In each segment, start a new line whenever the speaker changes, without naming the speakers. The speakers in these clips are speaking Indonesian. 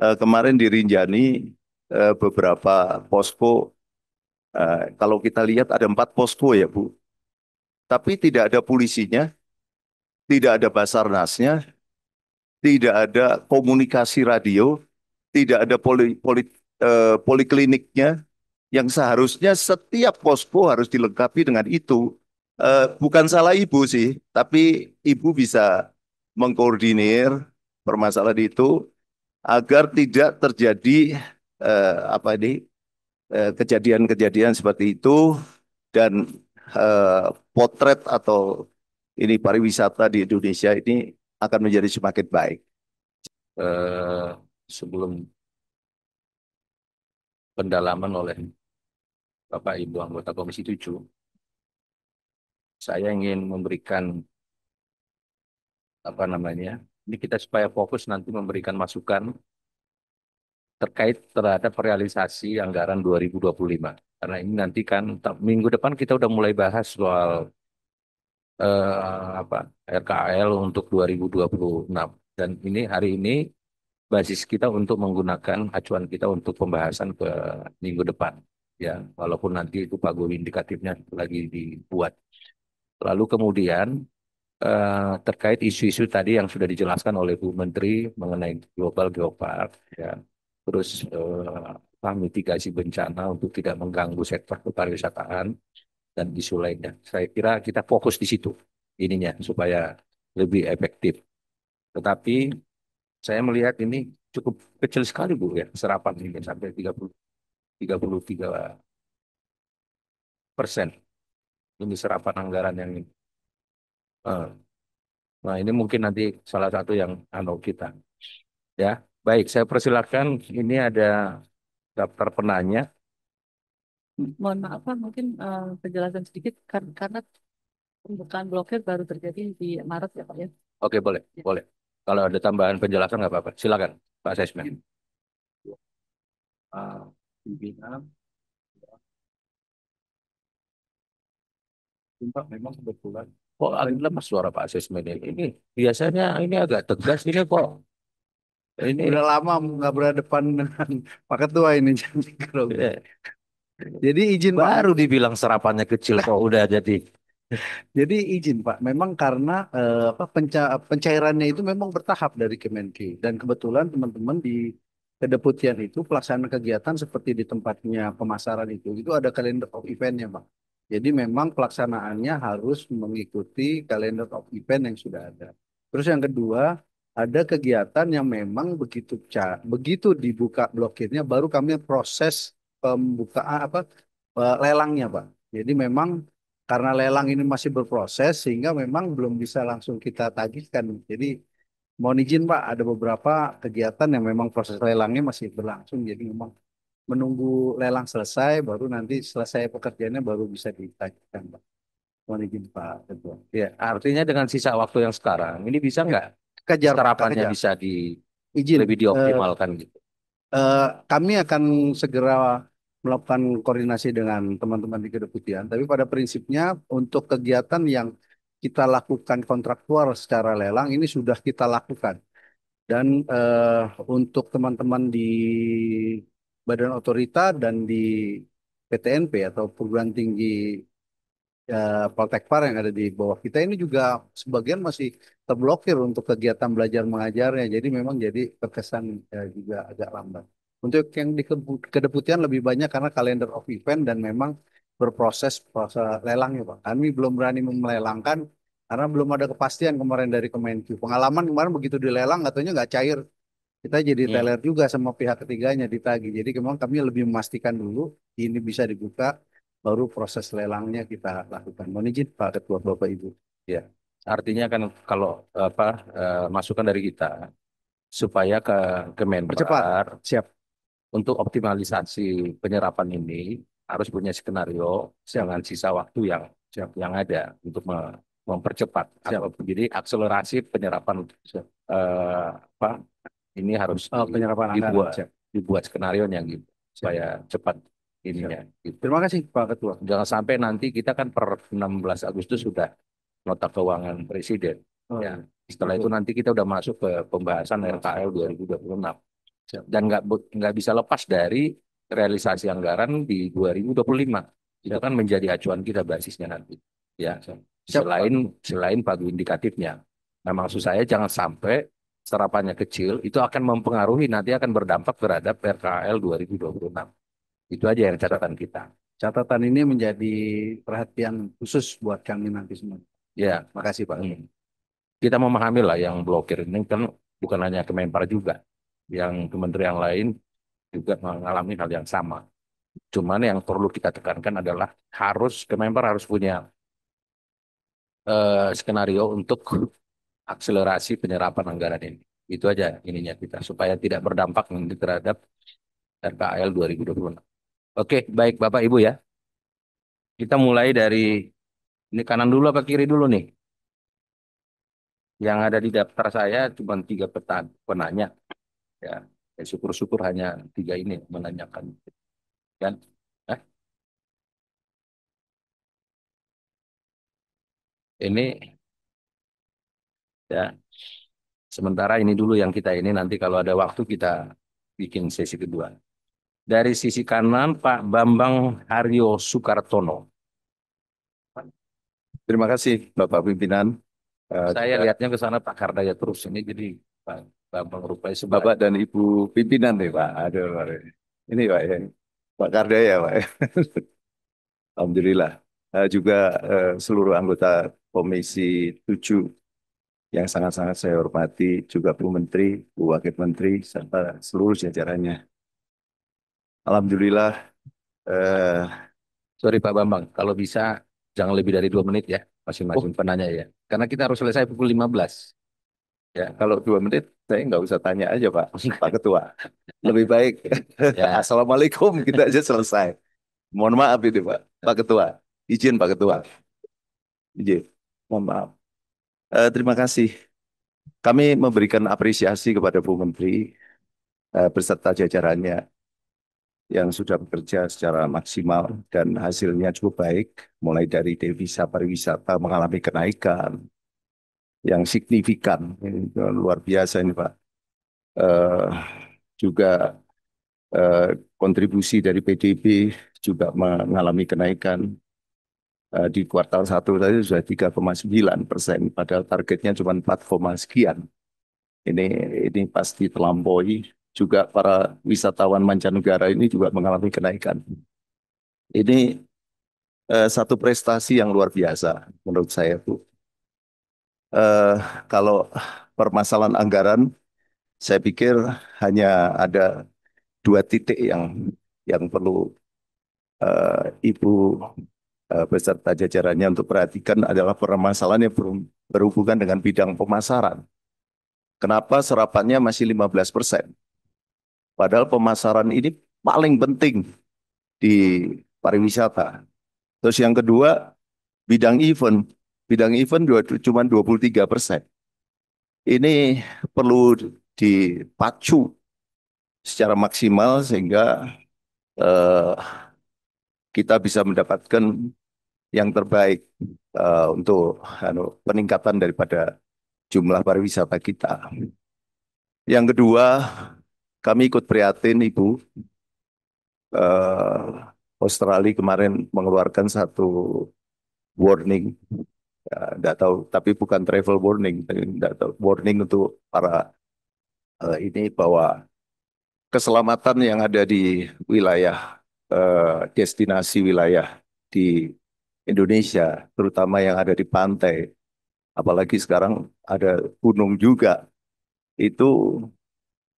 kemarin di Rinjani beberapa posko. Kalau kita lihat ada 4 posko ya Bu, tapi tidak ada polisinya, tidak ada basarnasnya, tidak ada komunikasi radio, tidak ada polikliniknya, yang seharusnya setiap posko harus dilengkapi dengan itu. Bukan salah ibu sih, tapi ibu bisa mengkoordinir permasalahan itu agar tidak terjadi apa ini kejadian-kejadian seperti itu dan potret atau ini pariwisata di Indonesia ini akan menjadi semakin baik.
eh, Sebelum pendalaman oleh Bapak Ibu anggota Komisi 7, saya ingin memberikan apa namanya, ini kita supaya fokus nanti memberikan masukan terkait terhadap realisasi anggaran 2025. Karena ini nanti kan minggu depan kita udah mulai bahas soal apa RKL untuk 2026. Dan ini hari ini basis kita untuk menggunakan acuan kita untuk pembahasan ke minggu depan. Ya, walaupun nanti itu pagu indikatifnya lagi dibuat. Lalu kemudian terkait isu-isu tadi yang sudah dijelaskan oleh Bu Menteri mengenai global geopark, ya, terus mitigasi bencana untuk tidak mengganggu sektor kepariwisataan dan isu lainnya. Saya kira kita fokus di situ ininya supaya lebih efektif. Tetapi saya melihat ini cukup kecil sekali Bu ya serapan ini sampai 33%. Ini serapan anggaran yang ini. Eh, Nah, ini mungkin nanti salah satu yang kita. Ya, baik. Saya persilakan. Ini ada daftar penanya.
Mohon maaf Pak, mungkin penjelasan sedikit karena pembukaan blokir baru terjadi di Maret ya Pak ya.
Oke, boleh,
Ya.
boleh. Kalau ada tambahan penjelasan nggak apa-apa. Silakan, Pak Sesmen. Pimpinan, Pak, memang kebetulan. Kok agak lemas suara Pak Sesmen ini? Ini biasanya ini agak tegas. Ini kok ini
Udah lama nggak berhadapan dengan Pak Ketua ini.
eh,
Jadi izin Pak.
baru dibilang serapannya kecil kok udah jadi.
Jadi izin Pak. Memang karena apa pencairannya itu memang bertahap dari Kemenq dan kebetulan teman-teman di kedeputian itu pelaksanaan kegiatan seperti di tempatnya pemasaran itu ada kalender of eventnya Pak. Jadi memang pelaksanaannya harus mengikuti kalender of event yang sudah ada. Terus yang kedua, ada kegiatan yang memang begitu dibuka blokirnya baru kami proses pembukaan lelangnya Pak. Jadi memang karena lelang ini masih berproses sehingga memang belum bisa langsung kita tagihkan. Jadi mohon izin Pak, ada beberapa kegiatan yang memang proses lelangnya masih berlangsung. Jadi memang menunggu lelang selesai baru nanti selesai pekerjaannya baru bisa ditagihkan Pak. Mohon izin Pak Ketua.
Ya, artinya dengan sisa waktu yang sekarang, ini bisa nggak
Kejar Pak,
serapannya
kejar.
bisa
Izin.
lebih dioptimalkan gitu?
Kami akan segera melakukan koordinasi dengan teman-teman di kedeputian. Tapi pada prinsipnya untuk kegiatan yang kita lakukan kontraktual secara lelang ini sudah kita lakukan. Dan untuk teman-teman di Badan Otorita dan di PTNP atau perguruan tinggi Poltekpar yang ada di bawah kita ini juga sebagian masih terblokir untuk kegiatan belajar mengajarnya. Jadi memang jadi terkesan juga agak lambat. Untuk yang di kedeputian lebih banyak karena kalender of event dan memang proses lelang ya Pak. Kami belum berani melelangkan karena belum ada kepastian kemarin dari Kemenq. Pengalaman kemarin begitu dilelang katanya nggak cair. Kita jadi
Hmm.
teler juga sama pihak ketiganya ditagih. Jadi memang kami lebih memastikan dulu ini bisa dibuka baru proses lelangnya kita lakukan. Mohon izin Pak Ketua Bapak Ibu.
Ya, artinya kan kalau apa masukan dari kita supaya ke
Percepat.
Kemenpar
Siap.
untuk optimalisasi penyerapan ini harus punya skenario
Siap.
dengan sisa waktu yang ada untuk mempercepat
Siap.
atau jadi akselerasi penyerapan
Siap.
apa ini harus
Penyerapan anggaran.
dibuat
Siap.
dibuat skenario-nya gitu
Siap.
supaya cepat ininya gitu.
Terima kasih Pak Ketua.
Jangan sampai nanti kita kan per 16 Agustus sudah nota keuangan presiden.
Oh,
Ya,
iya.
setelah itu
Betul.
nanti kita udah masuk ke pembahasan RKL 2026. dan nggak bisa lepas dari realisasi anggaran di 2025. Itu kan menjadi acuan kita basisnya nanti. Ya,
Siap, Pak.
selain pagu indikatifnya. Nah, maksud saya jangan sampai serapannya kecil itu akan mempengaruhi nanti akan berdampak terhadap RKL 2026. Itu aja yang catatan kita.
Catatan ini menjadi perhatian khusus buat kami nanti semua.
Ya,
Makasih, Pak.
kita memahami lah yang blokir ini kan bukan hanya Kemenpar juga, yang kementerian lain juga mengalami hal yang sama. Cuman yang perlu kita tekankan adalah Kemenpar harus punya skenario untuk akselerasi penyerapan anggaran ini. Itu aja ininya kita supaya tidak berdampak nanti terhadap RKL 2026. Oke, baik Bapak Ibu ya. Kita mulai dari ini kanan dulu apa kiri dulu nih? Yang ada di daftar saya cuma 3 penanya. Ya, syukur-syukur hanya 3 ini menanyakan. Kan? Eh, ini ya. Sementara ini dulu yang kita ini nanti kalau ada waktu kita bikin sesi kedua. Dari sisi kanan Pak Bambang Haryo Soekartono.
Terima kasih Bapak Pimpinan.
Saya
Juga
lihatnya ke sana Pak Kardaya terus ini jadi Pak Bambang rupanya sebagai
Bapak dan Ibu Pimpinan nih Pak. Aduh, ini Pak ya. Pak Kardaya Pak. Alhamdulillah. Juga seluruh anggota Komisi 7 yang sangat-sangat saya hormati, juga Bu Menteri, Bu Wakil Menteri, serta seluruh jajarannya. Alhamdulillah, eh,
sorry Pak Bambang, kalau bisa jangan lebih dari 2 menit ya masing-masing penanya ya. Karena kita harus selesai pukul 15.
ya kalau 2 menit saya nggak usah tanya aja Pak, Pak Ketua. Lebih baik
Ya,
Assalamualaikum kita aja selesai. Mohon maaf itu Pak, Pak Ketua. Izin Pak Ketua. Izin. Mohon maaf. Terima kasih. Kami memberikan apresiasi kepada Bu Menteri beserta jajarannya yang sudah bekerja secara maksimal dan hasilnya cukup baik, mulai dari devisa pariwisata mengalami kenaikan yang signifikan. Ini luar biasa ini Pak. Eh, Juga eh, kontribusi dari PDB juga mengalami kenaikan. Di kuartal 1 tadi sudah 3,9%, padahal targetnya cuma 4, sekian. Ini ini pasti terlampaui. Juga para wisatawan mancanegara ini juga mengalami kenaikan. Ini satu prestasi yang luar biasa menurut saya, Bu. Eh, Kalau permasalahan anggaran, saya pikir hanya ada 2 titik yang perlu Ibu beserta jajarannya untuk perhatikan adalah permasalahan yang berhubungan dengan bidang pemasaran. Kenapa serapannya masih 15%? Padahal pemasaran ini paling penting di pariwisata. Terus yang kedua, bidang event. Bidang event cuma 23%. Ini perlu dipacu secara maksimal sehingga eh, kita bisa mendapatkan yang terbaik untuk peningkatan daripada jumlah pariwisata kita. Yang kedua, kami ikut prihatin Ibu. Australia kemarin mengeluarkan satu warning, nggak tahu, tapi bukan travel warning, nggak tahu, warning untuk para ini bahwa keselamatan yang ada di wilayah destinasi wilayah di Indonesia, terutama yang ada di pantai, apalagi sekarang ada gunung juga, itu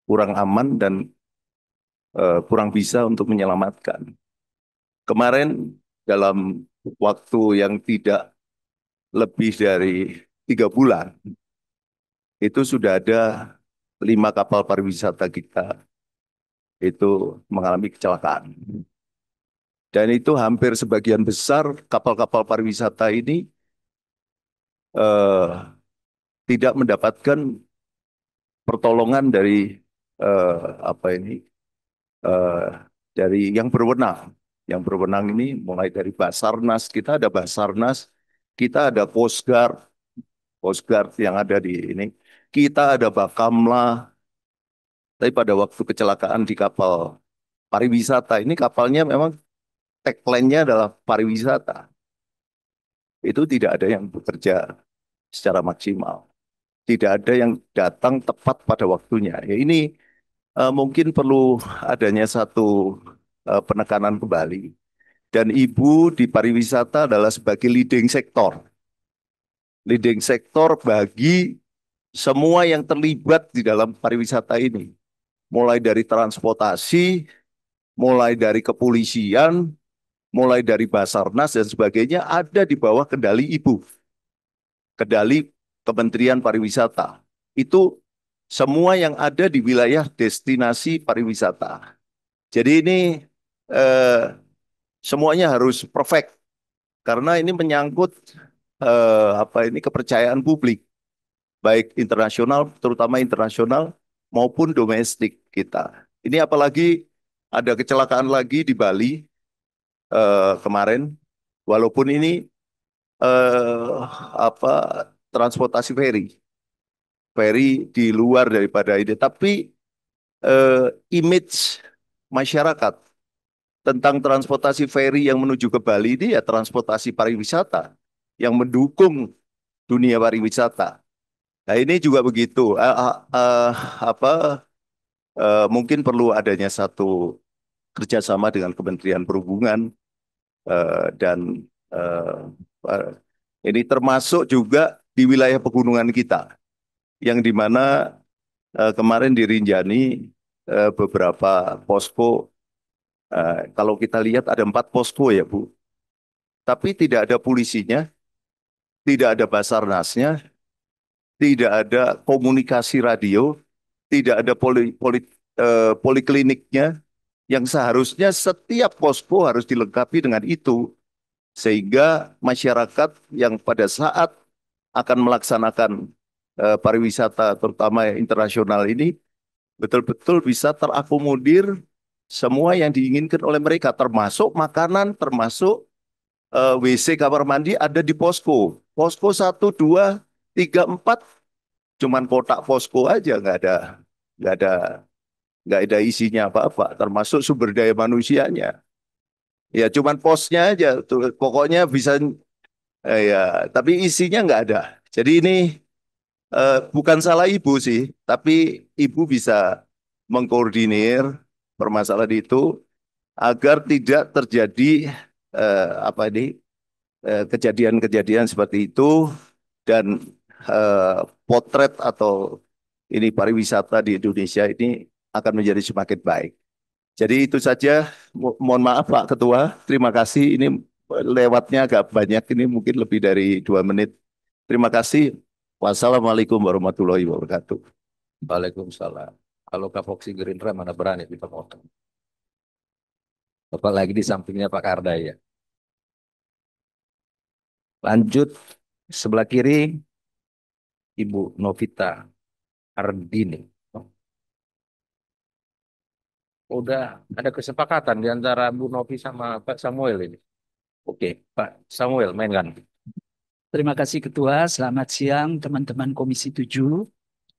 kurang aman dan kurang bisa untuk menyelamatkan. Kemarin dalam waktu yang tidak lebih dari 3 bulan, itu sudah ada 5 kapal pariwisata kita itu mengalami kecelakaan. Dan itu hampir sebagian besar kapal-kapal pariwisata ini eh, tidak mendapatkan pertolongan dari eh, apa ini eh, dari yang berwenang. Yang berwenang ini mulai dari Basarnas, kita ada Basarnas, kita ada Coast Guard yang ada di ini, kita ada Bakamla, Tapi pada waktu kecelakaan di kapal pariwisata, ini kapalnya memang tagline-nya adalah pariwisata. Itu tidak ada yang bekerja secara maksimal. Tidak ada yang datang tepat pada waktunya. Ya ini mungkin perlu adanya satu penekanan kembali. Dan ibu di pariwisata adalah sebagai leading sektor. Leading sektor bagi semua yang terlibat di dalam pariwisata ini. Mulai dari transportasi, mulai dari kepolisian, mulai dari Basarnas dan sebagainya ada di bawah kendali ibu. Kendali Kementerian Pariwisata. Itu semua yang ada di wilayah destinasi pariwisata. Jadi ini eh, semuanya harus perfect karena ini menyangkut apa ini kepercayaan publik baik internasional terutama internasional maupun domestik kita. Ini apalagi ada kecelakaan lagi di Bali kemarin walaupun ini apa transportasi ferry di luar daripada ini tapi image masyarakat tentang transportasi ferry yang menuju ke Bali ini ya transportasi pariwisata yang mendukung dunia pariwisata. Nah ini juga begitu. Apa mungkin perlu adanya satu kerjasama dengan Kementerian Perhubungan dan eh, eh, ini termasuk juga di wilayah pegunungan kita yang di mana kemarin di Rinjani beberapa posko. Kalau kita lihat ada 4 posko ya Bu, tapi tidak ada polisinya, tidak ada Basarnasnya, tidak ada komunikasi radio, tidak ada polikliniknya, yang seharusnya setiap posko harus dilengkapi dengan itu, sehingga masyarakat yang pada saat akan melaksanakan pariwisata terutama yang internasional ini betul-betul bisa terakomodir semua yang diinginkan oleh mereka, termasuk makanan, termasuk WC kamar mandi ada di posko. Posko 1, 2, 3, 4 cuman kotak posko aja nggak ada nggak ada isinya apa-apa, termasuk sumber daya manusianya. Ya cuman posnya aja, tuh, pokoknya bisa ya, tapi isinya nggak ada. Jadi ini bukan salah ibu sih, tapi ibu bisa mengkoordinir permasalahan itu agar tidak terjadi apa ini kejadian-kejadian seperti itu dan eh, potret atau ini pariwisata di Indonesia ini akan menjadi semakin baik. Jadi itu saja. Mohon maaf Pak Ketua, terima kasih. Ini lewatnya agak banyak, ini mungkin lebih dari 2 menit. Terima kasih. Wassalamualaikum warahmatullahi wabarakatuh.
Waalaikumsalam. Kalau Kapoksi Gerindra mana berani kita potong. Apalagi di sampingnya Pak Kardai ya. Lanjut sebelah kiri Ibu Novita Ardini. Udah ada kesepakatan di antara Bu Novi sama Pak Samuel ini. Oke, Pak Samuel mainkan.
Terima kasih Ketua. Selamat siang teman-teman Komisi 7.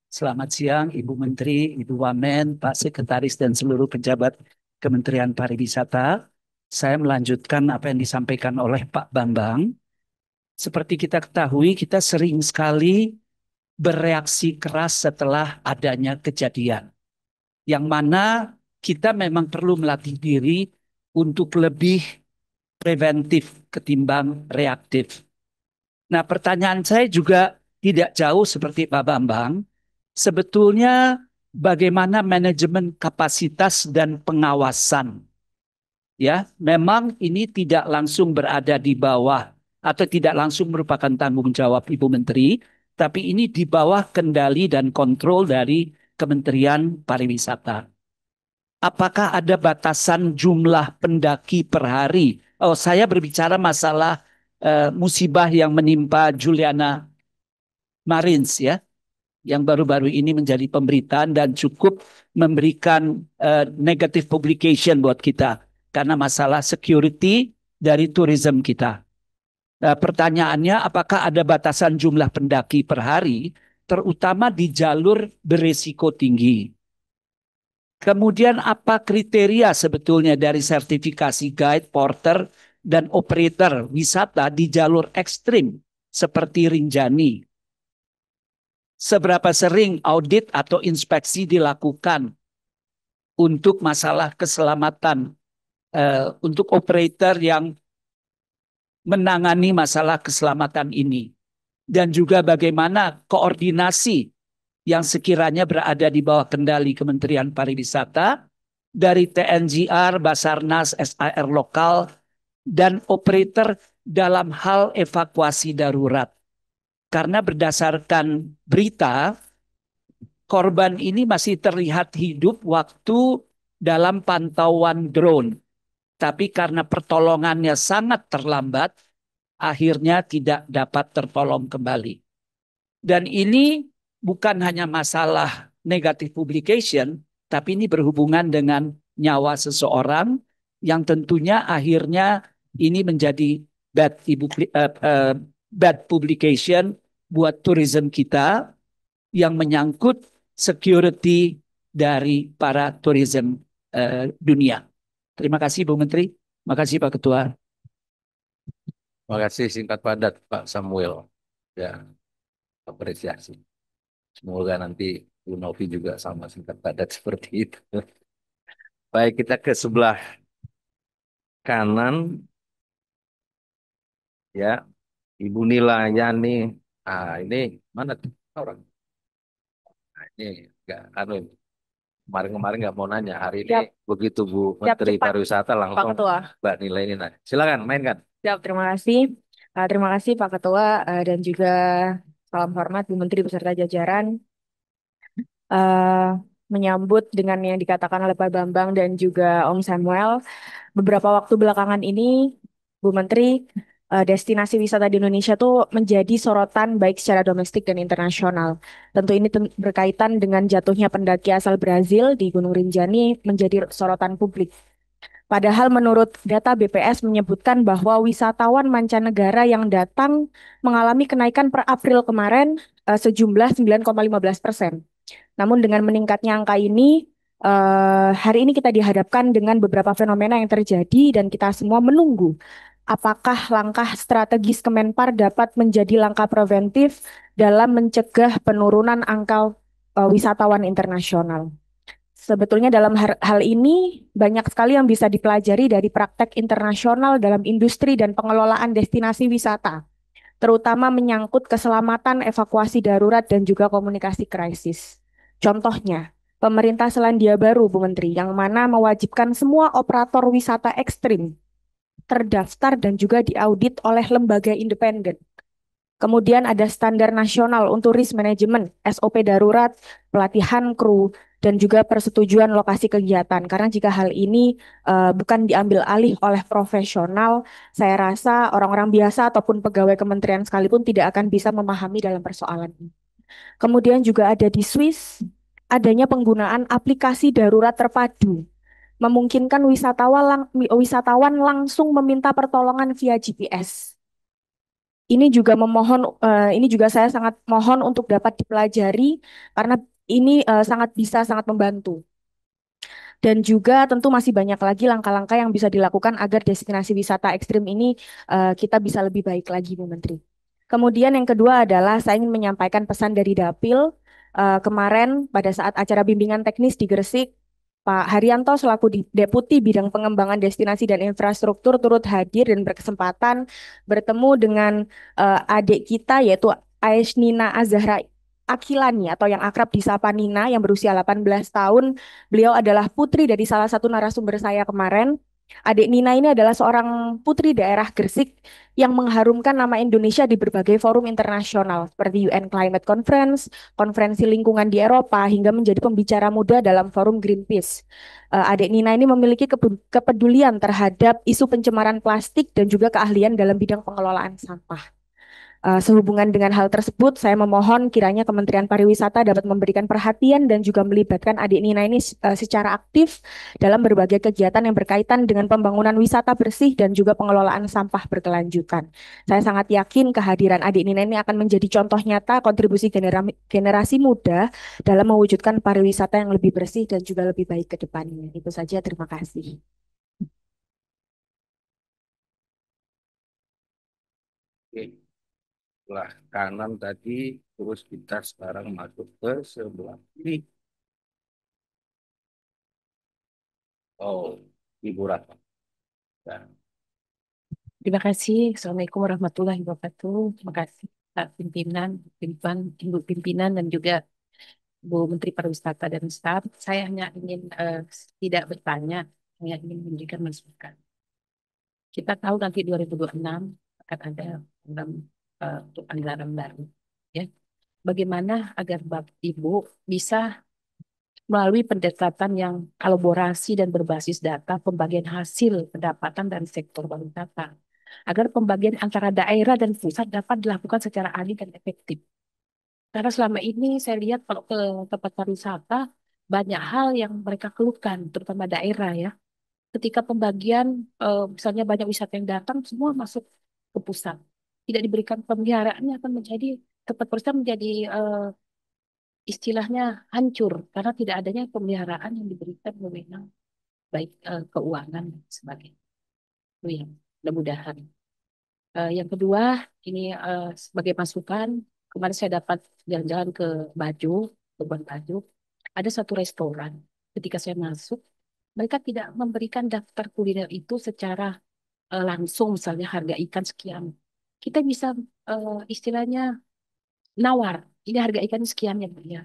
Selamat siang Ibu Menteri, Ibu Wamen, Pak Sekretaris dan seluruh pejabat Kementerian Pariwisata. Saya melanjutkan apa yang disampaikan oleh Pak Bambang. Seperti kita ketahui, kita sering sekali bereaksi keras setelah adanya kejadian. Yang mana kita memang perlu melatih diri untuk lebih preventif ketimbang reaktif. Nah, pertanyaan saya juga tidak jauh seperti Pak Bambang. Sebetulnya bagaimana manajemen kapasitas dan pengawasan? Ya, memang ini tidak langsung berada di bawah atau tidak langsung merupakan tanggung jawab Ibu Menteri, tapi ini di bawah kendali dan kontrol dari Kementerian Pariwisata. Apakah ada batasan jumlah pendaki per hari? Oh, saya berbicara masalah musibah yang menimpa Juliana Marins ya, yang baru-baru ini menjadi pemberitaan dan cukup memberikan negative publication buat kita karena masalah security dari tourism kita. Pertanyaannya, apakah ada batasan jumlah pendaki per hari, terutama di jalur beresiko tinggi? Kemudian apa kriteria sebetulnya dari sertifikasi guide, porter, dan operator wisata di jalur ekstrim seperti Rinjani? Seberapa sering audit atau inspeksi dilakukan untuk masalah keselamatan untuk operator yang menangani masalah keselamatan ini? Dan juga bagaimana koordinasi yang sekiranya berada di bawah kendali Kementerian Pariwisata dari TNGR, Basarnas, SAR lokal, dan operator dalam hal evakuasi darurat. Karena berdasarkan berita, korban ini masih terlihat hidup waktu dalam pantauan drone. Tapi karena pertolongannya sangat terlambat, akhirnya tidak dapat tertolong kembali. Dan ini bukan hanya masalah negative publication, tapi ini berhubungan dengan nyawa seseorang yang tentunya akhirnya ini menjadi bad publication buat tourism kita yang menyangkut security dari para tourism dunia. Terima kasih Bu Menteri, terima kasih Pak Ketua.
Terima kasih singkat padat Pak Samuel. Ya, apresiasi. Semoga nanti Bu Novi juga sama singkat padat seperti itu. Baik, kita ke sebelah kanan. Ya, Ibu Nila Yani. Ini mana tuh orang? Ini enggak, kemarin nggak mau nanya. Hari ini
Siap,
begitu Bu
siap
Menteri
cepat
Pariwisata
Pak
langsung
Ketua.
Mbak Nila ini nanya. Silakan, mainkan.
Siap, terima kasih. Terima kasih Pak Ketua dan juga salam hormat Bu Menteri beserta jajaran. Eh, Menyambut dengan yang dikatakan oleh Pak Bambang dan juga Om Samuel, beberapa waktu belakangan ini, Bu Menteri, destinasi wisata di Indonesia tuh menjadi sorotan baik secara domestik dan internasional. Tentu ini berkaitan dengan jatuhnya pendaki asal Brazil di Gunung Rinjani menjadi sorotan publik. Padahal menurut data BPS menyebutkan bahwa wisatawan mancanegara yang datang mengalami kenaikan per April kemarin sejumlah 9,15%. Namun dengan meningkatnya angka ini, hari ini kita dihadapkan dengan beberapa fenomena yang terjadi dan kita semua menunggu apakah langkah strategis Kemenpar dapat menjadi langkah preventif dalam mencegah penurunan angka wisatawan internasional. Sebetulnya dalam hal ini banyak sekali yang bisa dipelajari dari praktek internasional dalam industri dan pengelolaan destinasi wisata, terutama menyangkut keselamatan, evakuasi darurat, dan juga komunikasi krisis. Contohnya, pemerintah Selandia Baru, Bu Menteri, yang mana mewajibkan semua operator wisata ekstrim terdaftar dan juga diaudit oleh lembaga independen. Kemudian ada standar nasional untuk risk management, SOP darurat, pelatihan kru, dan juga persetujuan lokasi kegiatan. Karena jika hal ini bukan diambil alih oleh profesional, saya rasa orang-orang biasa ataupun pegawai kementerian sekalipun tidak akan bisa memahami dalam persoalan ini. Kemudian juga ada di Swiss, adanya penggunaan aplikasi darurat terpadu, memungkinkan wisatawan langsung meminta pertolongan via GPS. Ini juga ini juga saya sangat mohon untuk dapat dipelajari karena ini sangat membantu. Dan juga tentu masih banyak lagi langkah-langkah yang bisa dilakukan agar destinasi wisata ekstrim ini kita bisa lebih baik lagi, Bu Menteri. Kemudian yang kedua adalah saya ingin menyampaikan pesan dari Dapil kemarin pada saat acara bimbingan teknis di Gresik. Pak Haryanto selaku Deputi Bidang Pengembangan Destinasi dan Infrastruktur turut hadir dan berkesempatan bertemu dengan adik kita yaitu Aisnina Azahra Akilani atau yang akrab disapa Nina yang berusia 18 tahun. Beliau adalah putri dari salah satu narasumber saya kemarin. Adik Nina ini adalah seorang putri daerah Gresik yang mengharumkan nama Indonesia di berbagai forum internasional seperti UN Climate Conference, konferensi lingkungan di Eropa, hingga menjadi pembicara muda dalam forum Greenpeace. Adik Nina ini memiliki kepedulian terhadap isu pencemaran plastik dan juga keahlian dalam bidang pengelolaan sampah. Sehubungan dengan hal tersebut, saya memohon kiranya Kementerian Pariwisata dapat memberikan perhatian dan juga melibatkan adik Nina ini secara aktif dalam berbagai kegiatan yang berkaitan dengan pembangunan wisata bersih dan juga pengelolaan sampah berkelanjutan. Saya sangat yakin kehadiran adik Nina ini akan menjadi contoh nyata kontribusi generasi muda dalam mewujudkan pariwisata yang lebih bersih dan juga lebih baik ke depannya. Itu saja, terima kasih.
Oke. Sebelah kanan tadi, terus kita sekarang masuk ke sebelah kiri. Oh, Ibu Ratna. Dan
Terima kasih. Assalamualaikum warahmatullahi wabarakatuh. Terima kasih Pak Pimpinan, Ibu Pimpinan dan juga Bu Menteri Pariwisata dan staf. Saya hanya ingin tidak bertanya, hanya ingin memberikan masukan. Kita tahu nanti 2026 akan ada program untuk anggaran baru. Ya, bagaimana agar Bapak Ibu bisa melalui pendekatan yang kolaborasi dan berbasis data pembagian hasil pendapatan dari sektor pariwisata agar pembagian antara daerah dan pusat dapat dilakukan secara adil dan efektif. Karena selama ini saya lihat kalau ke tempat pariwisata banyak hal yang mereka keluhkan, terutama daerah ya. Ketika pembagian, misalnya banyak wisata yang datang, semua masuk ke pusat. Tidak diberikan pemeliharaannya akan menjadi tempat pariwisata menjadi istilahnya hancur karena tidak adanya pemeliharaan yang diberikan wewenang baik keuangan dan sebagainya. Itu yang mudah-mudahan. Yang kedua, ini sebagai masukan, kemarin saya dapat jalan-jalan ke Baju, Labuan Bajo, ada satu restoran. Ketika saya masuk, mereka tidak memberikan daftar kuliner itu secara langsung, misalnya harga ikan sekian. Kita bisa istilahnya nawar, ini harga ikan sekian ya Bu ya.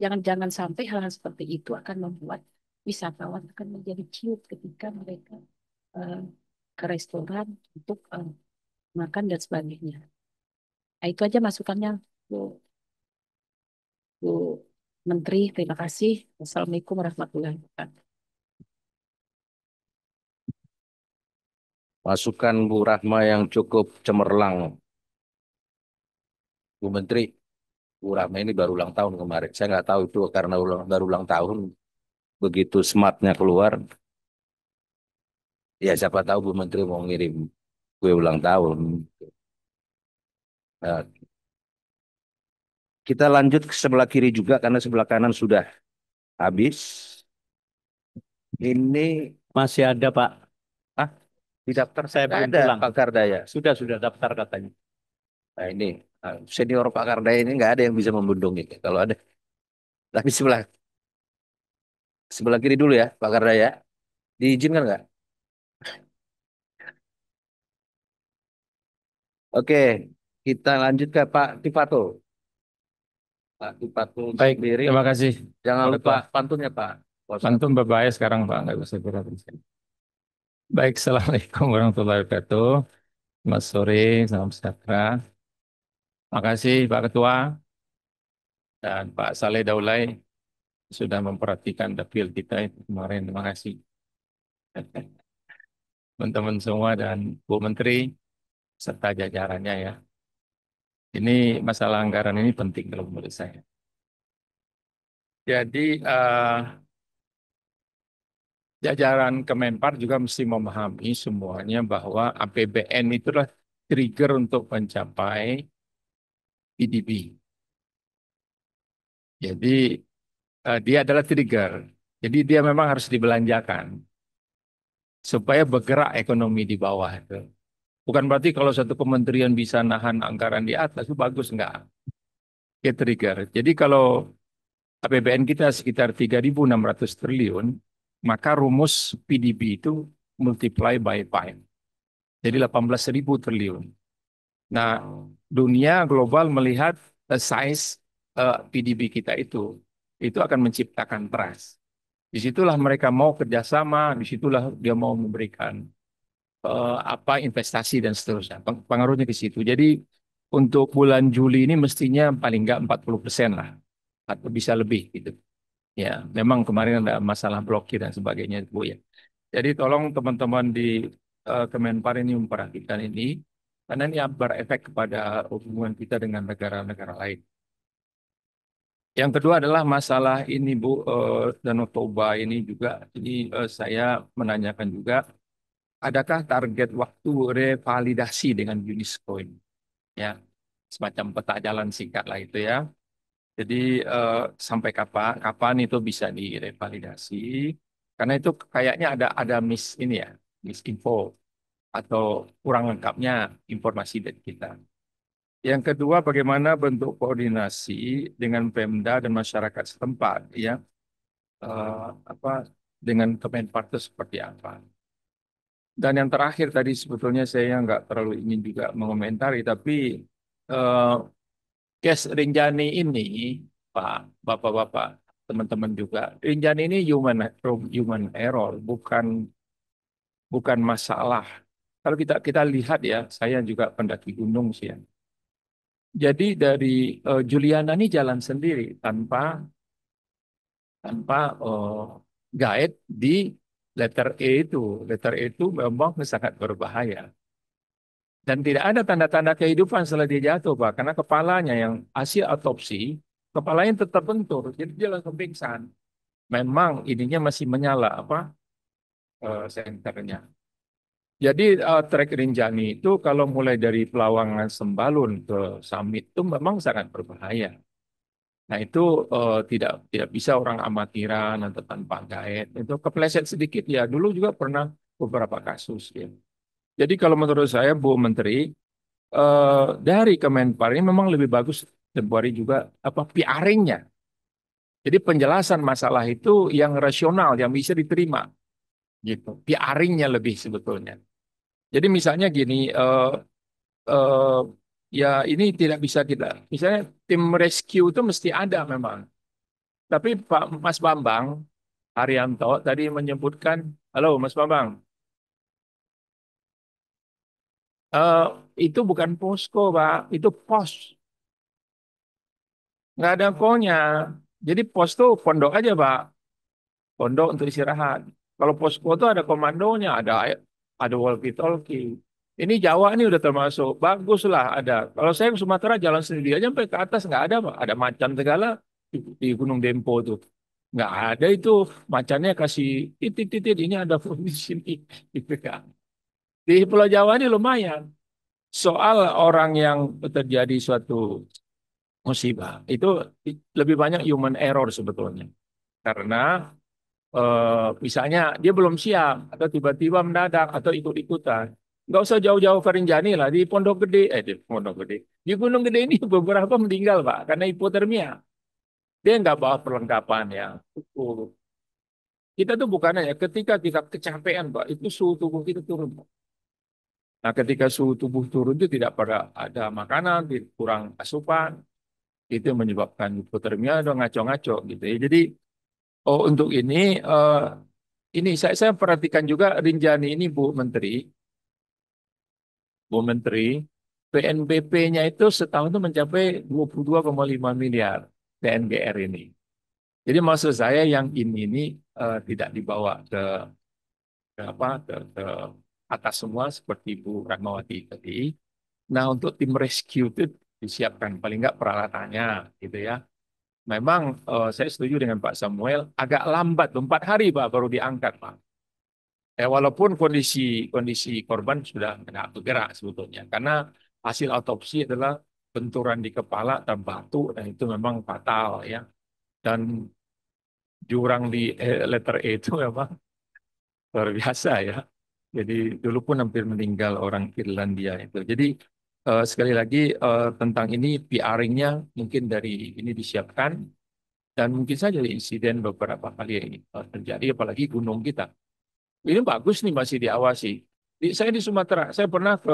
Jangan-jangan sampai hal-hal seperti itu akan membuat wisatawan akan menjadi ciut ketika mereka eh, ke restoran untuk makan dan sebagainya. Nah, itu aja masukannya, Bu, Bu Menteri. Terima kasih. Wassalamualaikum warahmatullahi wabarakatuh.
masukan Bu Rahma yang cukup cemerlang. Bu Menteri, Bu Rahma ini baru ulang tahun kemarin. Saya nggak tahu itu karena baru ulang tahun, begitu smartnya keluar. Ya siapa tahu Bu Menteri mau ngirim kue ulang tahun. Nah, kita lanjut ke sebelah kiri juga karena sebelah kanan sudah habis. Ini
Masih ada Pak,
ah di daftar
saya
nggak
belum
ada
pulang.
Pak Kardaya.
Sudah daftar katanya.
Nah ini senior Pak Kardaya ini nggak ada yang bisa membendung itu. Kalau ada, tapi sebelah sebelah kiri dulu ya Pak Kardaya. Diizinkan nggak? Oke, kita lanjut ke Pak Tifato. Pak Tifato
Baik,
sendiri.
terima kasih.
Jangan
Pak
lupa
Ketua.
pantunnya Pak.
Pantun berbahaya sekarang Pak, nggak bisa berat. Baik, Assalamualaikum warahmatullahi wabarakatuh. Selamat sore, salam sejahtera. Terima kasih Pak Ketua dan Pak Saleh Daulay sudah memperhatikan dapil kita itu kemarin. Terima kasih. Teman-teman semua dan Bu Menteri serta jajarannya ya. Ini masalah anggaran ini penting kalau menurut saya. Jadi jajaran Kemenpar juga mesti memahami semuanya bahwa APBN itulah trigger untuk mencapai PDB. Jadi dia adalah trigger. Jadi dia memang harus dibelanjakan supaya bergerak ekonomi di bawah itu. Bukan berarti kalau satu kementerian bisa nahan anggaran di atas itu bagus, enggak. Dia trigger. Jadi kalau APBN kita sekitar 3.600 triliun, maka rumus PDB itu multiply by 5. Jadi 18.000 triliun. Nah, dunia global melihat size PDB kita itu akan menciptakan trust. Disitulah mereka mau kerjasama, disitulah dia mau memberikan apa investasi dan seterusnya. Pengaruhnya ke situ. Jadi untuk bulan Juli ini mestinya paling nggak 40% lah, atau bisa lebih gitu. Ya, memang kemarin ada masalah blokir dan sebagainya, Bu ya. Jadi tolong teman-teman di Kemenpar ini memperhatikan ini. karena ini berefek kepada hubungan kita dengan negara-negara lain. Yang kedua adalah masalah ini Bu, Danau Toba ini juga. Jadi saya menanyakan juga, adakah target waktu revalidasi dengan UNESCO ini? Ya, semacam peta jalan singkat lah itu ya. Jadi sampai kapan itu bisa direvalidasi? Karena itu kayaknya ada ini ya, misinfo atau kurang lengkapnya informasi dari kita. Yang kedua, bagaimana bentuk koordinasi dengan Pemda dan masyarakat setempat, ya, apa dengan Kemenpar itu seperti apa? Dan yang terakhir tadi sebetulnya saya nggak terlalu ingin juga mengomentari, tapi eh, case Rinjani ini, Pak, Bapak-bapak, teman-teman juga, Rinjani ini human error, bukan masalah. Kalau kita lihat ya, saya juga pendaki gunung sih ya. Jadi dari Juliana ini jalan sendiri tanpa guide di letter E itu. Letter E itu memang sangat berbahaya. Dan tidak ada tanda-tanda kehidupan setelah dia jatuh, Pak. Karena kepalanya yang hasil otopsi, kepalanya tetap bentur. Jadi dia langsung pingsan. Memang ininya masih menyala, senternya. Jadi trek Rinjani itu kalau mulai dari Pelawangan Sembalun ke Summit itu memang sangat berbahaya. Nah itu tidak bisa orang amatiran atau tanpa guide. Itu kepleset sedikit ya. Dulu juga pernah beberapa kasus ya. Jadi kalau menurut saya Bu Menteri dari Kemenpar ini memang lebih bagus Februari juga PR-nya. Jadi penjelasan masalah itu yang rasional, yang bisa diterima gitu. PR-nya lebih sebetulnya. Jadi misalnya gini, eh, ya ini tidak bisa kita, misalnya tim rescue itu mesti ada memang. Tapi Pak Mas Bambang Haryanto tadi menyebutkan, halo Mas Bambang, eh, itu bukan posko Pak, itu pos, nggak ada ko-nya. Jadi pos itu pondok aja Pak, pondok untuk istirahat. Kalau posko itu ada komandonya, ada walkie-talkie. Ini Jawa ini udah termasuk bagus lah ada. Kalau saya ke Sumatera jalan sendiri aja sampai ke atas nggak ada Pak, ada macan segala di Gunung Dempo tuh. Nggak ada itu macannya kasih titit-titit ini ada di sini gitu kan. Di Pulau Jawa ini lumayan. Soal orang yang terjadi suatu musibah itu lebih banyak human error sebetulnya. Karena misalnya dia belum siap atau tiba-tiba mendadak atau ikut-ikutan. Nggak usah jauh-jauh ke Rinjani lah di Pondok Gede, di Pondok Gede. Di Gunung Gede ini beberapa meninggal Pak karena hipotermia. Dia nggak bawa perlengkapan yang cukup. Kita tuh bukan hanya ketika kita kecapean, Pak, itu suhu tubuh kita turun, Pak. Nah, ketika suhu tubuh turun itu tidak pada ada makanan, kurang asupan, itu yang menyebabkan hipotermia atau ngaco-ngaco gitu ya. Jadi, untuk ini saya perhatikan juga Rinjani ini Bu Menteri, PNBP-nya itu setahun itu mencapai 22,5 miliar PNBR ini. Jadi maksud saya yang ini tidak dibawa ke atas semua seperti Bu Ratmawati tadi. Nah untuk tim rescue itu disiapkan paling nggak peralatannya gitu ya. Memang saya setuju dengan Pak Samuel agak lambat 4 hari Pak baru diangkat Pak. Walaupun kondisi korban sudah tidak bergerak sebetulnya karena hasil autopsi adalah benturan di kepala dan batu dan itu memang fatal ya. Dan jurang di letter E itu memang luar biasa ya. Jadi dulu pun hampir meninggal orang Irlandia itu. Jadi sekali lagi tentang ini PR-nya mungkin dari ini disiapkan dan mungkin saja insiden beberapa kali terjadi apalagi gunung kita. Ini bagus nih masih diawasi. Saya di Sumatera, saya pernah ke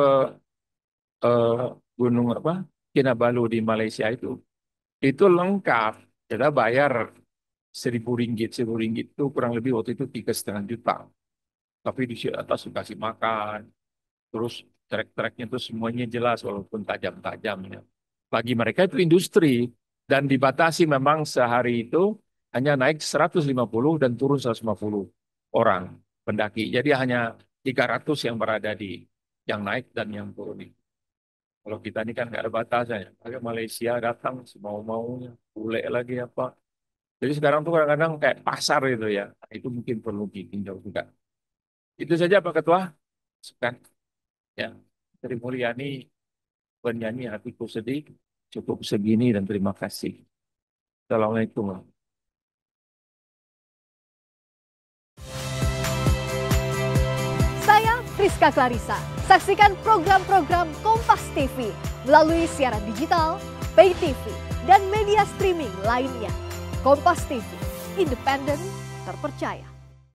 eh, gunung Kinabalu di Malaysia itu. Itu lengkap. Kita bayar 1.000 ringgit. 1.000 ringgit itu kurang lebih waktu itu 3,5 juta. Tapi di atas dikasih makan. Terus trek-treknya itu semuanya jelas walaupun tajam-tajamnya. Bagi mereka itu industri. Dan dibatasi memang sehari itu hanya naik 150 dan turun 150 orang pendaki. Jadi hanya 300 yang berada di yang naik dan yang turun. Kalau kita ini kan nggak ada batasannya. Pakai Malaysia datang semau-maunya, bule lagi apa. Jadi sekarang tuh kadang-kadang kayak pasar gitu ya. Nah, itu mungkin perlu ditinjau juga. Itu saja Pak Ketua. Sekan. Ya, Sri Mulyani, penyanyi hatiku sedih. Cukup segini dan terima kasih. Assalamualaikum.
Saya Priska Clarissa. Saksikan program-program Kompas TV melalui siaran digital, pay TV, dan media streaming lainnya. Kompas TV, independen, terpercaya.